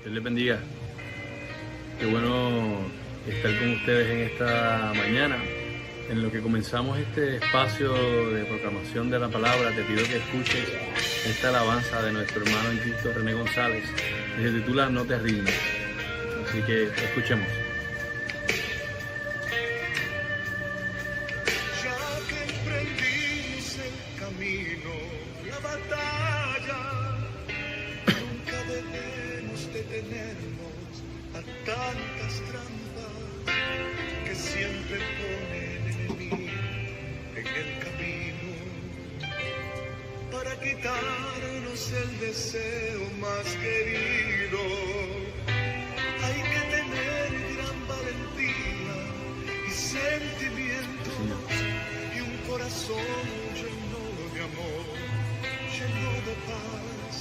Dios les bendiga. Qué bueno estar con ustedes en esta mañana. En lo que comenzamos este espacio de proclamación de la palabra, te pido que escuches esta alabanza de nuestro hermano en Cristo, René González, que se titula No te rindas. Así que escuchemos. Ya que emprendimos el camino, la batalla, nunca debemos detenernos a tantas trampas que siempre pone el enemigo en el camino para quitarnos el deseo más querido. Hay que tener gran valentía y sentimientos y un corazón lleno de amor, lleno de paz,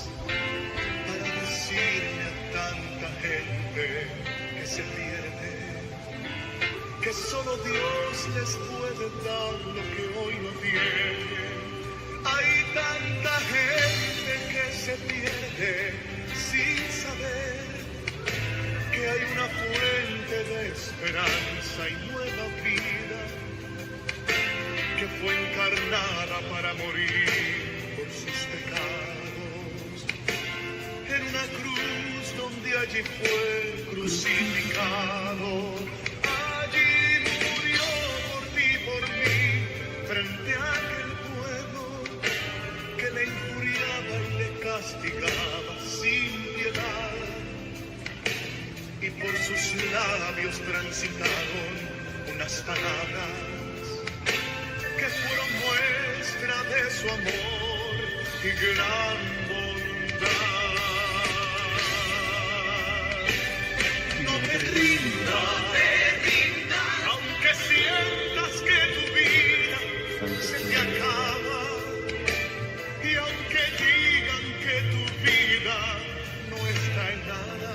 para decirle a tanta gente que se pierde, que solo Dios les puede dar lo que hoy no tienen. Hay tanta gente que se pierde sin saber que hay una fuente de esperanza y nueva vida que fue encarnada para morir por sus pecados en una cruz donde allí fue crucificado. Allí murió por ti, por mí, frente a aquel pueblo que le injuriaba y le castigaba sin piedad. Y por sus labios transitaron unas palabras que fueron muestra de su amor y gran bondad. No te rindas, aunque sientas que tu vida se te acaba, y aunque digan que tu vida no está en nada,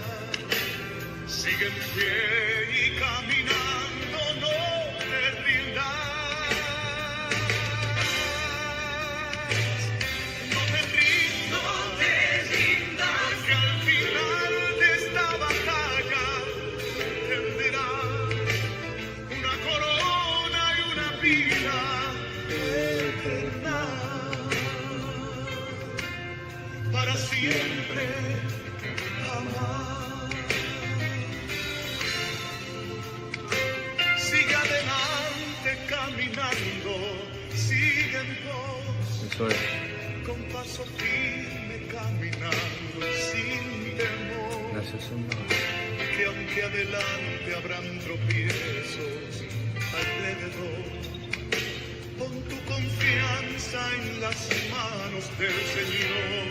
sigue en pie y caminando, no te rindas. No te rindas, porque al final de esta batalla tendrás una corona y una vida eterna para siempre, jamás. Sigue adelante caminando, sigue en pos, Eso es. con paso firme caminando sin temor. Gracias, Señor. Que aunque adelante habrán tropiezos alrededor, pon tu confianza en las manos del Señor,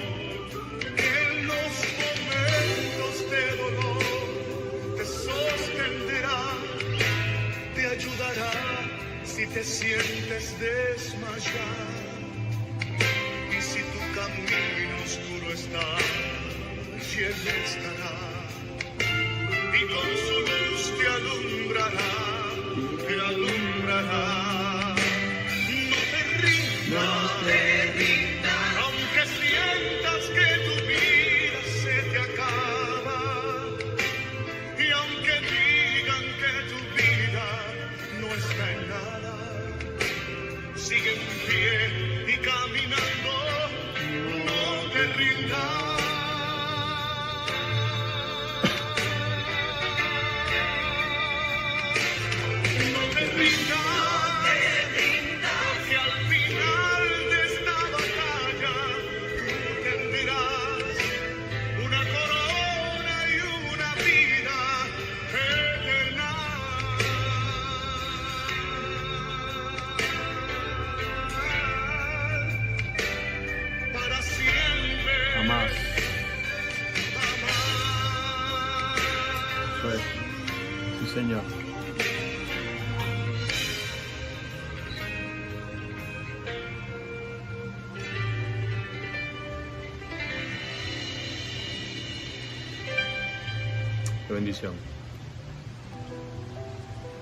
que en los momentos de dolor te sostendrá, te ayudará si te sientes desmayar, y si tu camino oscuro está, y Él estará, y con su luz te alumbrará, te alumbrará. No te rindas, aunque sientas que tu vida se te acaba, y aunque digan que tu vida no está en nada, sigue en pie y caminando, no te rindas. No te rindas, que al final de esta batalla tú tendrás una corona y una vida eterna. Para siempre, Jamás. jamás. Eso es. Sí, Señor. Qué bendición.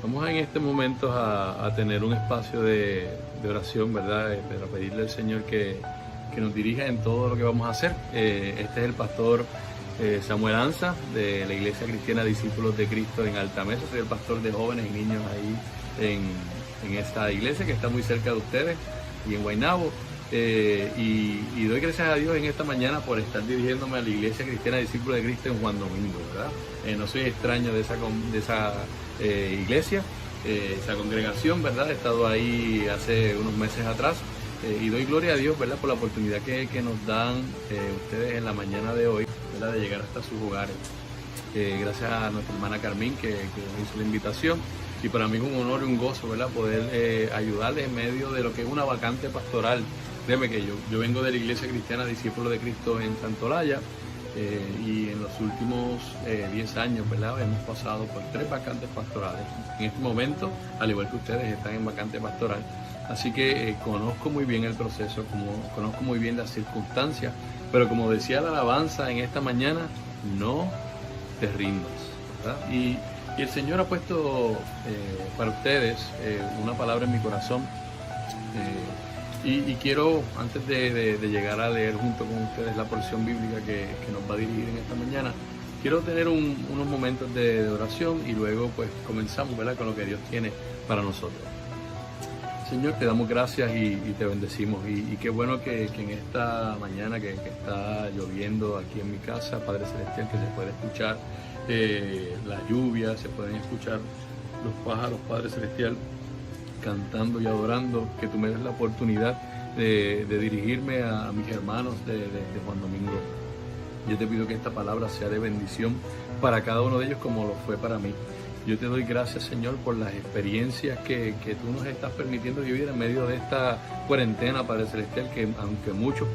Vamos en este momento a tener un espacio de oración, ¿verdad? Para pedirle al Señor que nos dirija en todo lo que vamos a hacer. Este es el pastor Samuel Anza, de la Iglesia Cristiana Discípulos de Cristo en Altamesa. Soy el pastor de jóvenes y niños ahí en esta iglesia que está muy cerca de ustedes y en Guaynabo. Y doy gracias a Dios en esta mañana por estar dirigiéndome a la Iglesia Cristiana Discípulos de Cristo en Juan Domingo, ¿verdad? No soy extraño de esa iglesia, esa congregación, ¿verdad? He estado ahí hace unos meses atrás y doy gloria a Dios, ¿verdad? Por la oportunidad que nos dan ustedes en la mañana de hoy, ¿verdad? De llegar hasta sus hogares. Gracias a nuestra hermana Carmín que nos hizo la invitación. Y para mí es un honor y un gozo, ¿verdad? Poder ayudarles en medio de lo que es una vacante pastoral. Créeme que yo vengo de la Iglesia Cristiana Discípulos de Cristo en Santolaya y en los últimos 10 años, ¿verdad? Hemos pasado por 3 vacantes pastorales. En este momento, al igual que ustedes, están en vacante pastoral. Así que conozco muy bien el proceso, conozco muy bien las circunstancias, pero como decía la alabanza en esta mañana, no te rindas, ¿verdad? Y el Señor ha puesto para ustedes una palabra en mi corazón y quiero, antes de llegar a leer junto con ustedes la porción bíblica que nos va a dirigir en esta mañana, quiero tener unos momentos de oración y luego pues comenzamos, ¿verdad? Con lo que Dios tiene para nosotros. Señor, te damos gracias y te bendecimos y qué bueno que en esta mañana que está lloviendo aquí en mi casa, Padre Celestial, que se puede escuchar la lluvia, se pueden escuchar los pájaros, Padre Celestial, cantando y adorando, que tú me des la oportunidad de dirigirme a mis hermanos de Juan Domingo. Yo te pido que esta palabra sea de bendición para cada uno de ellos como lo fue para mí. Yo te doy gracias, Señor, por las experiencias que tú nos estás permitiendo vivir en medio de esta cuarentena, Padre Celestial, que aunque muchos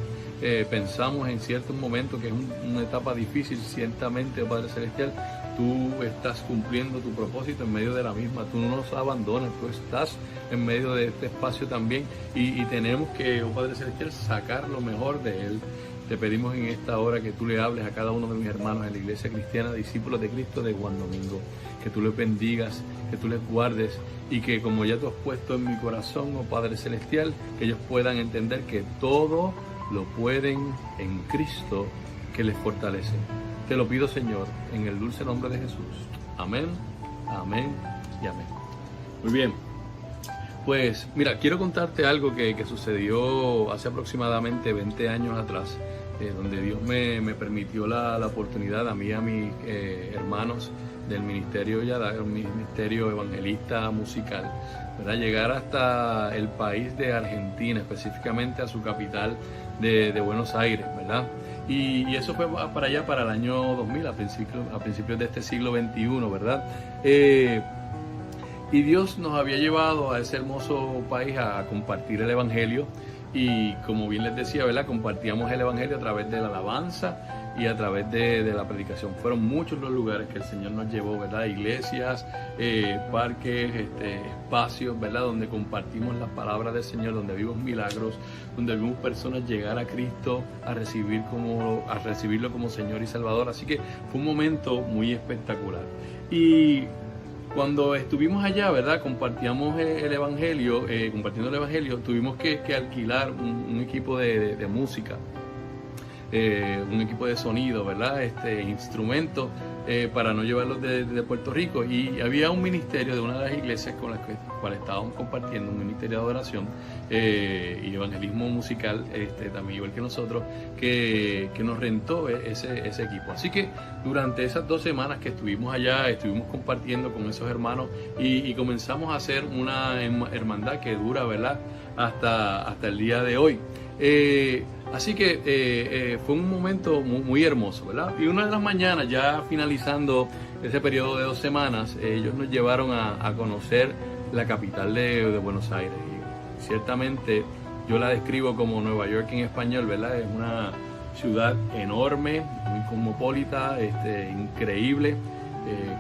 pensamos en ciertos momentos que es una etapa difícil, ciertamente, Padre Celestial, tú estás cumpliendo tu propósito en medio de la misma. Tú no nos abandonas, tú estás en medio de este espacio también y tenemos que, oh Padre Celestial, sacar lo mejor de él. Te pedimos en esta hora que tú le hables a cada uno de mis hermanos en la Iglesia Cristiana Discípulos de Cristo de Juan Domingo, que tú les bendigas, que tú les guardes y que, como ya tú has puesto en mi corazón, oh Padre Celestial, que ellos puedan entender que todo lo pueden en Cristo que les fortalece. Te lo pido, Señor, en el dulce nombre de Jesús. Amén, amén y amén. Muy bien. Pues mira, quiero contarte algo que sucedió hace aproximadamente 20 años atrás, donde Dios me permitió la oportunidad a mí y a mis hermanos del ministerio Yadá, un ministerio evangelista musical, ¿verdad? Llegar hasta el país de Argentina, específicamente a su capital de Buenos Aires, ¿verdad? Y eso fue para allá, para el año 2000, a principios de este siglo XXI, ¿verdad? Y Dios nos había llevado a ese hermoso país a compartir el Evangelio y, como bien les decía, ¿verdad? Compartíamos el Evangelio a través de la alabanza y a través de la predicación. Fueron muchos los lugares que el Señor nos llevó, ¿verdad? Iglesias, parques, espacios, ¿verdad? Donde compartimos las palabras del Señor, donde vimos milagros, donde vimos personas llegar a Cristo a recibirlo como Señor y Salvador. Así que fue un momento muy espectacular. Y cuando estuvimos allá, ¿verdad? Compartíamos el Evangelio, compartiendo el Evangelio, tuvimos que alquilar un equipo de música, un equipo de sonido, ¿verdad? Instrumentos para no llevarlos de Puerto Rico. Y había un ministerio de una de las iglesias con las cuales estábamos compartiendo, un ministerio de adoración y evangelismo musical, también igual que nosotros, que nos rentó ese equipo. Así que durante esas 2 semanas que estuvimos allá, estuvimos compartiendo con esos hermanos y comenzamos a hacer una hermandad que dura, ¿verdad? Hasta el día de hoy. Así que fue un momento muy hermoso, ¿verdad? Y una de las mañanas, ya finalizando ese periodo de 2 semanas, ellos nos llevaron a conocer la capital de Buenos Aires. Y ciertamente yo la describo como Nueva York en español, ¿verdad? Es una ciudad enorme, muy cosmopolita, increíble,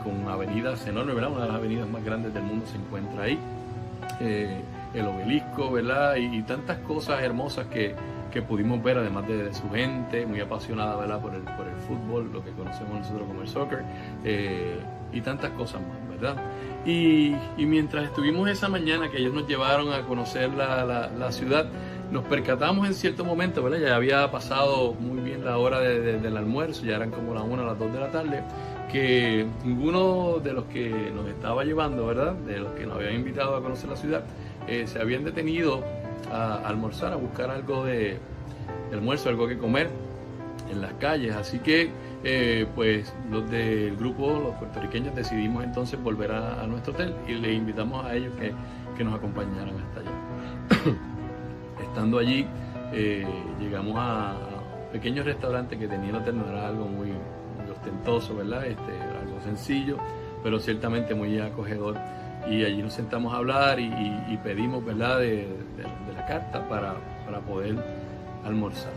con avenidas enormes, ¿verdad? Una de las avenidas más grandes del mundo se encuentra ahí. El obelisco, ¿verdad? Y tantas cosas hermosas que pudimos ver, además de su gente muy apasionada, ¿verdad? por el fútbol, lo que conocemos nosotros como el soccer, y tantas cosas más, ¿verdad? Y mientras estuvimos esa mañana que ellos nos llevaron a conocer la ciudad, nos percatamos en cierto momento, ¿verdad? Ya había pasado muy bien la hora del almuerzo, ya eran como las 1 o las 2 de la tarde, que ninguno de los que nos estaba llevando, ¿verdad? De los que nos habían invitado a conocer la ciudad, se habían detenido a almorzar, a buscar algo de almuerzo, algo que comer en las calles. Así que pues los del grupo, los puertorriqueños, decidimos entonces volver a nuestro hotel y les invitamos a ellos que nos acompañaran hasta allá. Estando allí, llegamos a un pequeño restaurante que tenía el hotel. No era algo muy ostentoso, ¿verdad? Era algo sencillo, pero ciertamente muy acogedor. Y allí nos sentamos a hablar y pedimos, ¿verdad?, de la carta para poder almorzar.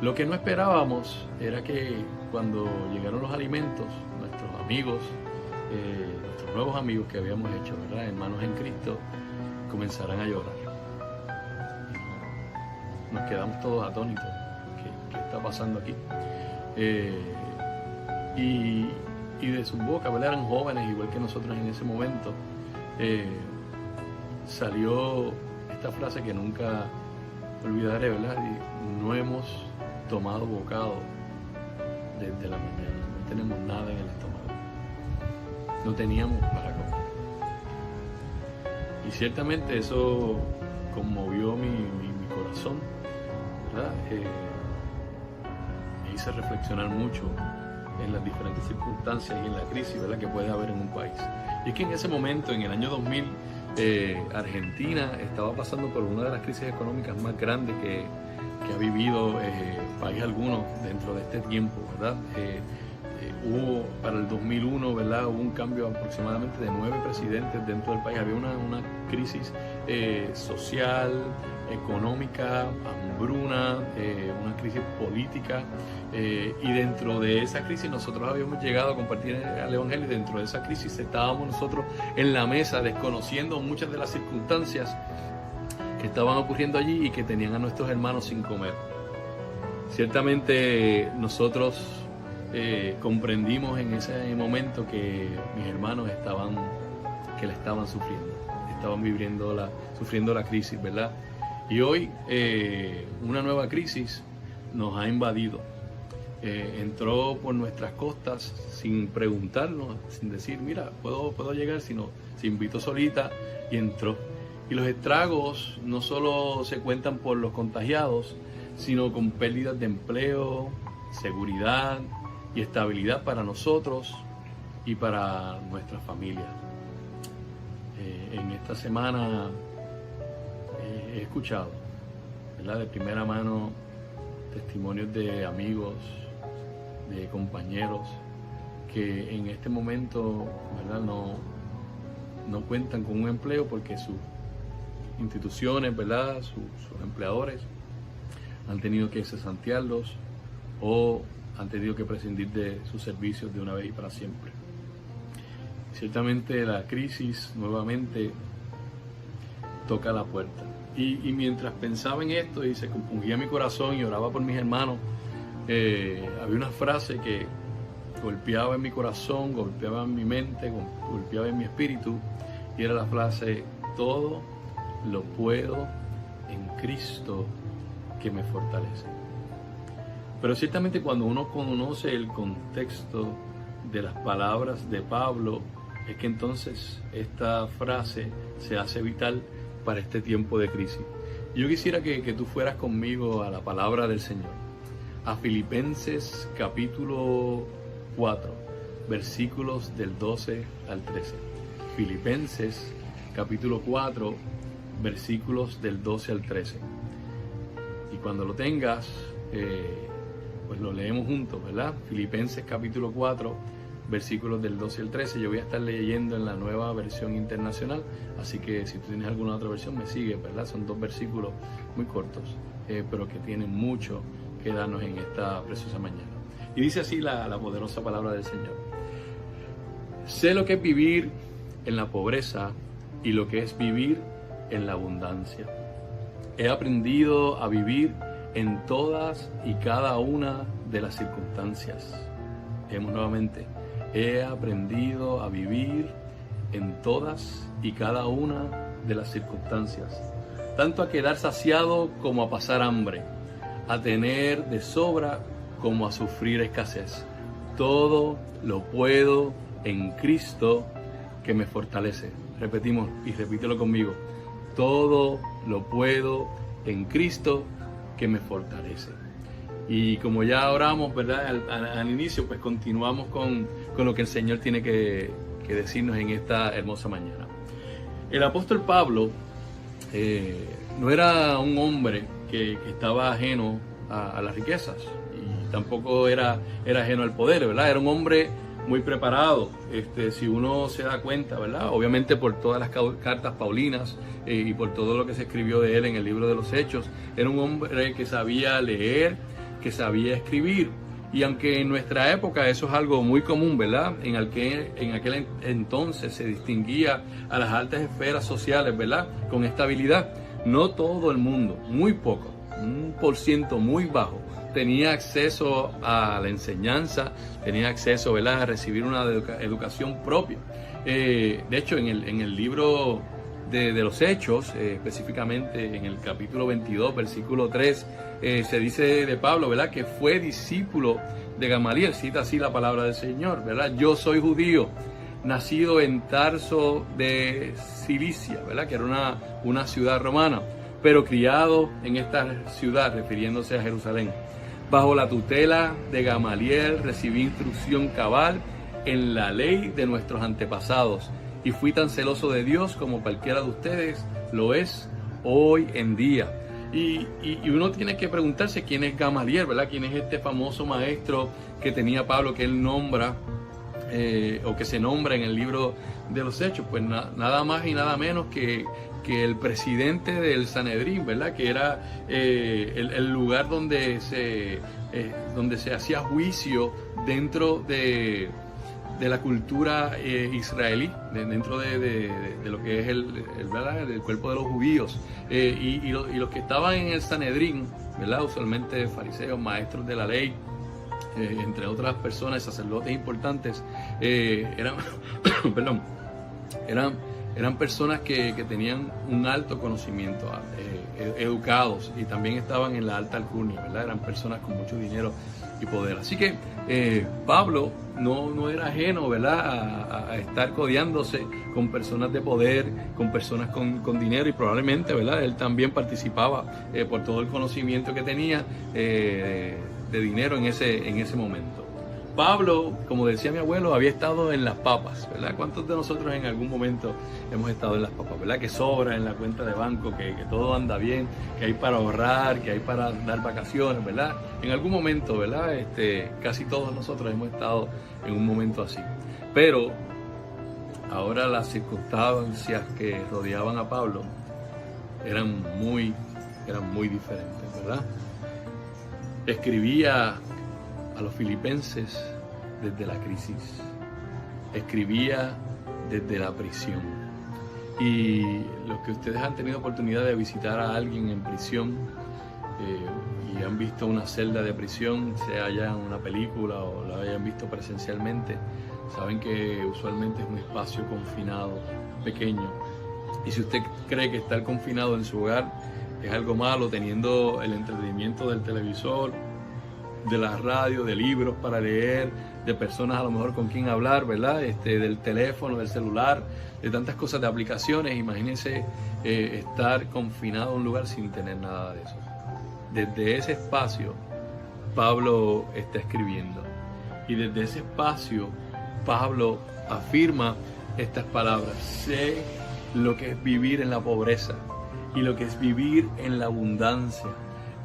Lo que no esperábamos era que cuando llegaron los alimentos, nuestros amigos, nuestros nuevos amigos que habíamos hecho, ¿verdad?, hermanos en Cristo, comenzaran a llorar. Nos quedamos todos atónitos. ¿Qué está pasando aquí? Y de sus bocas, ¿verdad?, eran jóvenes igual que nosotros en ese momento, salió esta frase que nunca olvidaré, ¿verdad? No hemos tomado bocado desde la mañana, no tenemos nada en el estómago, no teníamos para comer. Y ciertamente eso conmovió mi corazón, ¿verdad? Me hizo reflexionar mucho en las diferentes circunstancias y en la crisis, ¿verdad?, que puede haber en un país. Y es que en ese momento, en el año 2000, Argentina estaba pasando por una de las crisis económicas más grandes que ha vivido país alguno dentro de este tiempo, ¿verdad? Hubo para el 2001, ¿verdad?, hubo un cambio aproximadamente de 9 presidentes dentro del país. Había una crisis social, económica, hambruna, una crisis política, y dentro de esa crisis nosotros habíamos llegado a compartir el Evangelio, y dentro de esa crisis estábamos nosotros en la mesa desconociendo muchas de las circunstancias que estaban ocurriendo allí y que tenían a nuestros hermanos sin comer. Ciertamente nosotros comprendimos en ese momento que mis hermanos la estaban sufriendo, estaban sufriendo la crisis, ¿verdad? Y hoy una nueva crisis nos ha invadido. Entró por nuestras costas sin preguntarnos, sin decir, mira, puedo llegar, sino se invitó solita y entró. Y los estragos no solo se cuentan por los contagiados, sino con pérdidas de empleo, seguridad y estabilidad para nosotros y para nuestra familia. En esta semana he escuchado, ¿verdad?, de primera mano testimonios de amigos, de compañeros que en este momento, ¿verdad?, no cuentan con un empleo porque sus instituciones, ¿verdad?, sus empleadores han tenido que cesantearlos o han tenido que prescindir de sus servicios de una vez y para siempre. Ciertamente la crisis nuevamente toca la puerta. Y mientras pensaba en esto y se compungía mi corazón y oraba por mis hermanos, había una frase que golpeaba en mi corazón, golpeaba en mi mente, golpeaba en mi espíritu, y era la frase: todo lo puedo en Cristo que me fortalece. Pero ciertamente cuando uno conoce el contexto de las palabras de Pablo, es que entonces esta frase se hace vital para este tiempo de crisis. Yo quisiera que tú fueras conmigo a la palabra del Señor, a Filipenses capítulo 4, versículos del 12 al 13. Filipenses capítulo 4, versículos del 12 al 13. Y cuando lo tengas, pues lo leemos juntos, ¿verdad? Filipenses capítulo 4, versículos del 12 al 13. Yo voy a estar leyendo en la Nueva Versión Internacional, así que si tú tienes alguna otra versión me sigue, ¿verdad? Son 2 versículos muy cortos, pero que tienen mucho que darnos en esta preciosa mañana. Y dice así la poderosa palabra del Señor: sé lo que es vivir en la pobreza y lo que es vivir en la abundancia. He aprendido a vivir en todas y cada una de las circunstancias. Leemos nuevamente: he aprendido a vivir en todas y cada una de las circunstancias, tanto a quedar saciado como a pasar hambre, a tener de sobra como a sufrir escasez. Todo lo puedo en Cristo que me fortalece. Repetimos y repítelo conmigo. Todo lo puedo en Cristo que me fortalece. Y como ya oramos, ¿verdad? Al inicio, pues continuamos con lo que el Señor tiene que decirnos en esta hermosa mañana. El apóstol Pablo no era un hombre que estaba ajeno a las riquezas y tampoco era ajeno al poder, ¿verdad? Era un hombre muy preparado, si uno se da cuenta, ¿verdad? Obviamente por todas las cartas paulinas y por todo lo que se escribió de él en el libro de los Hechos, era un hombre que sabía leer, que sabía escribir. Y aunque en nuestra época eso es algo muy común, ¿verdad? En aquel entonces se distinguía a las altas esferas sociales, ¿verdad? Con esta habilidad. No todo el mundo, muy poco, un % muy bajo, tenía acceso a la enseñanza, tenía acceso, ¿verdad?, a recibir una educación propia. De hecho, en el libro de los Hechos, específicamente en el capítulo 22, versículo 3, se dice de Pablo, ¿verdad?, que fue discípulo de Gamaliel, cita así la palabra del Señor, ¿verdad? Yo soy judío, nacido en Tarso de Cilicia, ¿verdad?, que era una ciudad romana, pero criado en esta ciudad, refiriéndose a Jerusalén. Bajo la tutela de Gamaliel recibí instrucción cabal en la ley de nuestros antepasados y fui tan celoso de Dios como cualquiera de ustedes lo es hoy en día. Y uno tiene que preguntarse quién es Gamaliel, ¿verdad? ¿Quién es este famoso maestro que tenía Pablo, que él nombra o que se nombra en el libro de los Hechos? Pues nada más y nada menos que el presidente del Sanedrín, ¿verdad? Que era el lugar donde se hacía juicio dentro de la cultura israelí, dentro de lo que es ¿verdad?, el cuerpo de los judíos. Y los que estaban en el Sanedrín, ¿verdad?, usualmente fariseos, maestros de la ley, entre otras personas, sacerdotes importantes, eran personas que tenían un alto conocimiento, educados, y también estaban en la alta alcurnia, ¿verdad? Eran personas con mucho dinero y poder. Así que Pablo no era ajeno, ¿verdad?, a estar codeándose con personas de poder, con personas con dinero, y probablemente, ¿verdad?, él también participaba por todo el conocimiento que tenía de dinero en ese momento. Pablo, como decía mi abuelo, había estado en las papas, ¿verdad? ¿Cuántos de nosotros en algún momento hemos estado en las papas, ¿verdad? Que sobra en la cuenta de banco, que todo anda bien, que hay para ahorrar, que hay para dar vacaciones, ¿verdad? En algún momento, ¿verdad? Casi todos nosotros hemos estado en un momento así. Pero ahora las circunstancias que rodeaban a Pablo eran muy diferentes, ¿verdad? Escribía a los filipenses desde la crisis, escribía desde la prisión. Y los que ustedes han tenido oportunidad de visitar a alguien en prisión y han visto una celda de prisión, sea ya en una película o la hayan visto presencialmente, saben que usualmente es un espacio confinado, pequeño. Y si usted cree que estar confinado en su hogar es algo malo, teniendo el entretenimiento del televisor, de la radio, de libros para leer, de personas a lo mejor con quien hablar, ¿verdad? Del teléfono, del celular, de tantas cosas, de aplicaciones. Imagínense estar confinado a un lugar sin tener nada de eso. Desde ese espacio, Pablo está escribiendo. Y desde ese espacio, Pablo afirma estas palabras: sé lo que es vivir en la pobreza y lo que es vivir en la abundancia.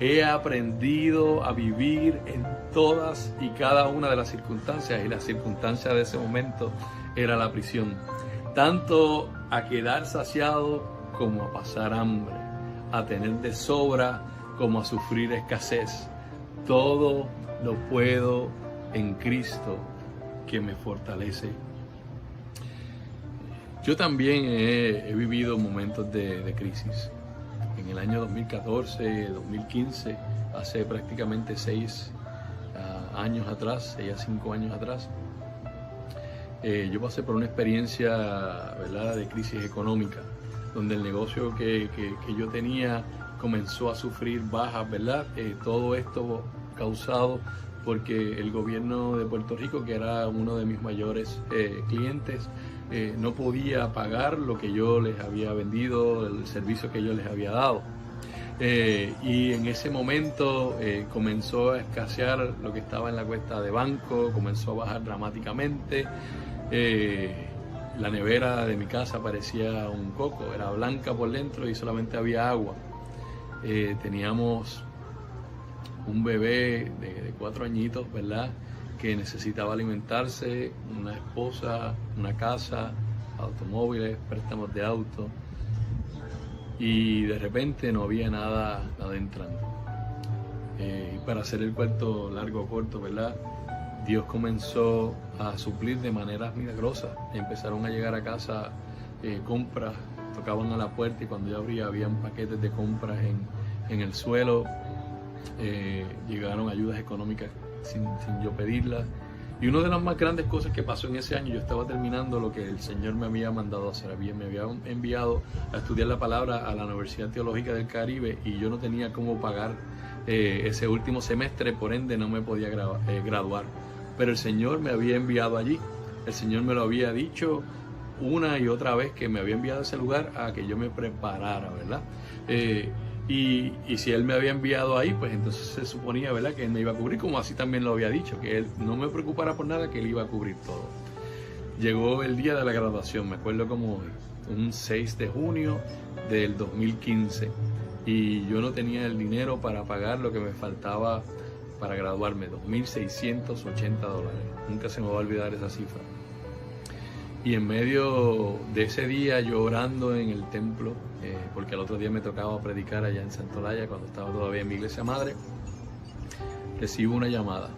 He aprendido a vivir en todas y cada una de las circunstancias, y la circunstancia de ese momento era la prisión. Tanto a quedar saciado como a pasar hambre, a tener de sobra como a sufrir escasez. Todo lo puedo en Cristo que me fortalece. Yo también he vivido momentos de crisis. En el año 2014, 2015, hace prácticamente 6 años atrás, 6 a 5 años atrás, yo pasé por una experiencia, ¿verdad?, de crisis económica. donde el negocio que yo tenía comenzó a sufrir bajas, ¿verdad? Todo esto causado porque el gobierno de Puerto Rico, que era uno de mis mayores clientes, no podía pagar lo que yo les había vendido, el servicio que yo les había dado. Y en ese momento comenzó a escasear lo que estaba en la cuenta de banco, comenzó a bajar dramáticamente. La nevera de mi casa parecía un coco, era blanca por dentro y solamente había agua. Teníamos un bebé de 4 añitos, ¿verdad?, que necesitaba alimentarse, una esposa, una casa, automóviles, préstamos de auto, y de repente no había nada entrando. Y para hacer el cuento largo o corto, ¿verdad?, Dios comenzó a suplir de maneras milagrosas. Empezaron a llegar a casa compras, tocaban a la puerta y cuando yo abría habían paquetes de compras en el suelo. Llegaron ayudas económicas sin yo pedirlas. Y una de las más grandes cosas que pasó en ese año, yo estaba terminando lo que el Señor me había mandado a hacer. Me había enviado a estudiar la palabra a la Universidad Teológica del Caribe y yo no tenía cómo pagar ese último semestre, por ende no me podía graduar. Pero el Señor me había enviado allí. El Señor me lo había dicho una y otra vez, que me había enviado a ese lugar a que yo me preparara, ¿verdad? Y si Él me había enviado ahí, pues entonces se suponía, ¿verdad?, que Él me iba a cubrir, como así también lo había dicho, que Él no me preocupara por nada, que Él iba a cubrir todo. Llegó el día de la graduación, me acuerdo como un 6 de junio del 2015, y yo no tenía el dinero para pagar lo que me faltaba para graduarme, $2,680. Nunca se me va a olvidar esa cifra. Y en medio de ese día, yo orando en el templo, porque el otro día me tocaba predicar allá en Santolaya, cuando estaba todavía en mi iglesia madre, recibo una llamada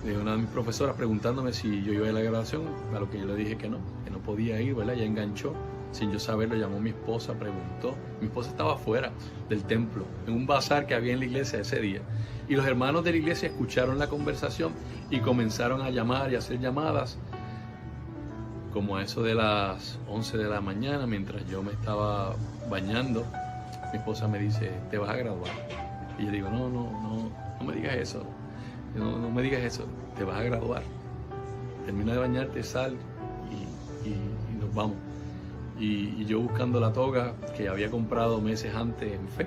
de una de mis profesoras preguntándome si yo iba a la graduación, a lo que yo le dije que no podía ir, ¿verdad? Ya enganchó, sin yo saberlo, llamó mi esposa, preguntó. Mi esposa estaba afuera del templo, en un bazar que había en la iglesia ese día. Y los hermanos de la iglesia escucharon la conversación y comenzaron a llamar y a hacer llamadas. Como a eso de las 11 de la mañana, mientras yo me estaba bañando, mi esposa me dice, ¿te vas a graduar? Y yo digo, no me digas eso, no me digas eso, te vas a graduar. Termina de bañarte, sal y nos vamos. Y yo buscando la toga que había comprado meses antes en Fe,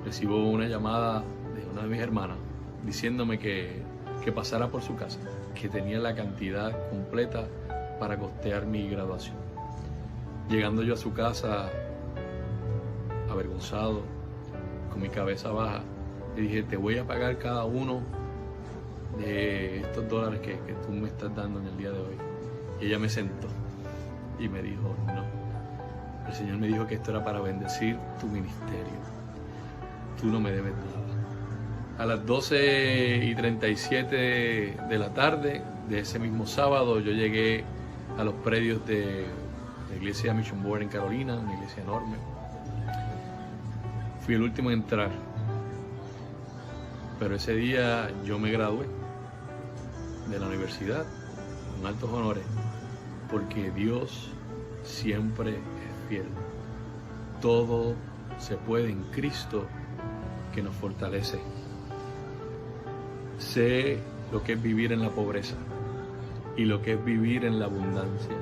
recibo una llamada de una de mis hermanas diciéndome que pasara por su casa, que tenía la cantidad completa para costear mi graduación. Llegando yo a su casa, avergonzado, con mi cabeza baja, le dije, te voy a pagar cada uno de estos dólares que tú me estás dando en el día de hoy. Y ella me sentó y me dijo, no, el Señor me dijo que esto era para bendecir tu ministerio. Tú no me debes nada. A las 12:37 de la tarde de ese mismo sábado, yo llegué a los predios de la iglesia Mission Board en Carolina, una iglesia enorme. Fui el último en entrar, pero ese día yo me gradué de la universidad con altos honores, porque Dios siempre es fiel. Todo se puede en Cristo que nos fortalece. Sé lo que es vivir en la pobreza y lo que es vivir en la abundancia.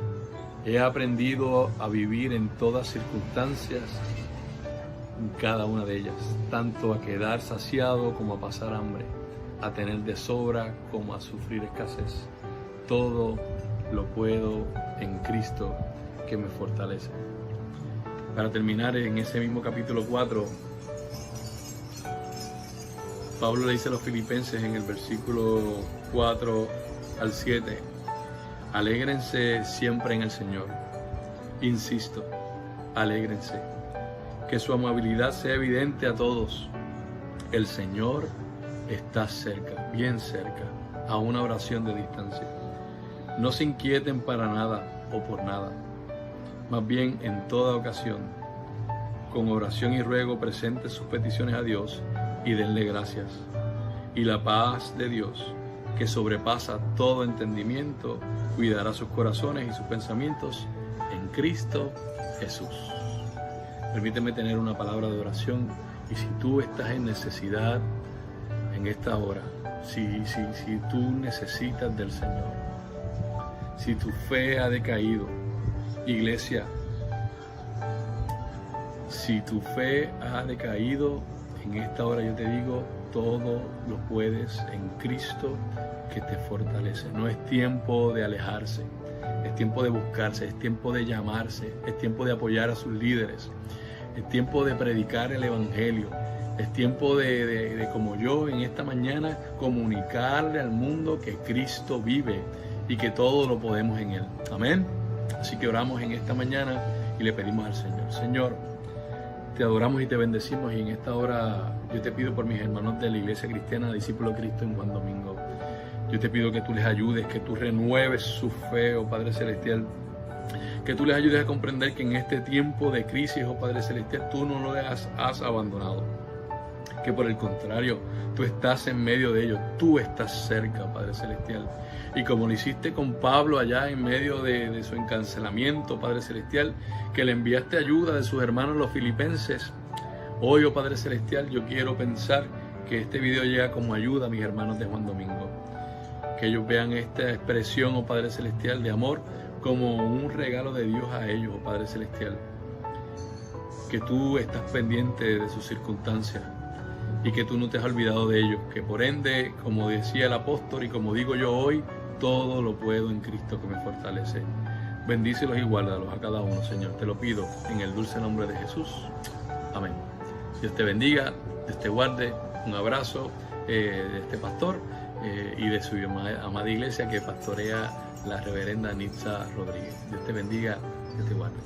He aprendido a vivir en todas circunstancias, en cada una de ellas, tanto a quedar saciado como a pasar hambre, a tener de sobra como a sufrir escasez. Todo lo puedo en Cristo que me fortalece. Para terminar, en ese mismo capítulo 4, Pablo le dice a los filipenses en el versículo 4 al 7, alégrense siempre en el Señor. Insisto, alégrense. Que su amabilidad sea evidente a todos. El Señor está cerca, bien cerca, a una oración de distancia. No se inquieten para nada o por nada. Más bien, en toda ocasión, con oración y ruego, presenten sus peticiones a Dios y denle gracias. Y la paz de Dios, que sobrepasa todo entendimiento, cuidará sus corazones y sus pensamientos en en Cristo Jesús. Permíteme tener una palabra de oración, y si tú estás en necesidad en esta hora, si tú necesitas del Señor, si tu fe ha decaído, iglesia, si tu fe ha decaído, en esta hora yo te digo, todo lo puedes en Cristo que te fortalece. No es tiempo de alejarse, es tiempo de buscarse, es tiempo de llamarse, es tiempo de apoyar a sus líderes, es tiempo de predicar el Evangelio, es tiempo de como yo en esta mañana, comunicarle al mundo que Cristo vive y que todo lo podemos en Él. Amén. Así que oramos en esta mañana y le pedimos al Señor: Señor, te adoramos y te bendecimos, y en esta hora yo te pido por mis hermanos de la Iglesia Cristiana Discípulo de Cristo en Juan Domingo. Yo te pido que tú les ayudes, que tú renueves su fe, oh Padre Celestial, que tú les ayudes a comprender que en este tiempo de crisis, oh Padre Celestial, tú no los has abandonado, que por el contrario, tú estás en medio de ellos, tú estás cerca, Padre Celestial. Y como lo hiciste con Pablo allá en medio de su encarcelamiento, Padre Celestial, que le enviaste ayuda de sus hermanos los filipenses, hoy, oh Padre Celestial, yo quiero pensar que este video llega como ayuda a mis hermanos de Juan Domingo. Que ellos vean esta expresión, oh Padre Celestial, de amor como un regalo de Dios a ellos, oh Padre Celestial. Que tú estás pendiente de sus circunstancias y que tú no te has olvidado de ellos. Que por ende, como decía el apóstol y como digo yo hoy, todo lo puedo en Cristo que me fortalece. Bendícelos y guárdalos a cada uno, Señor. Te lo pido en el dulce nombre de Jesús. Amén. Dios te bendiga, Dios te guarde. Un abrazo de este pastor y de su amada iglesia que pastorea la reverenda Nitza Rodríguez. Dios te bendiga, Dios te guarde.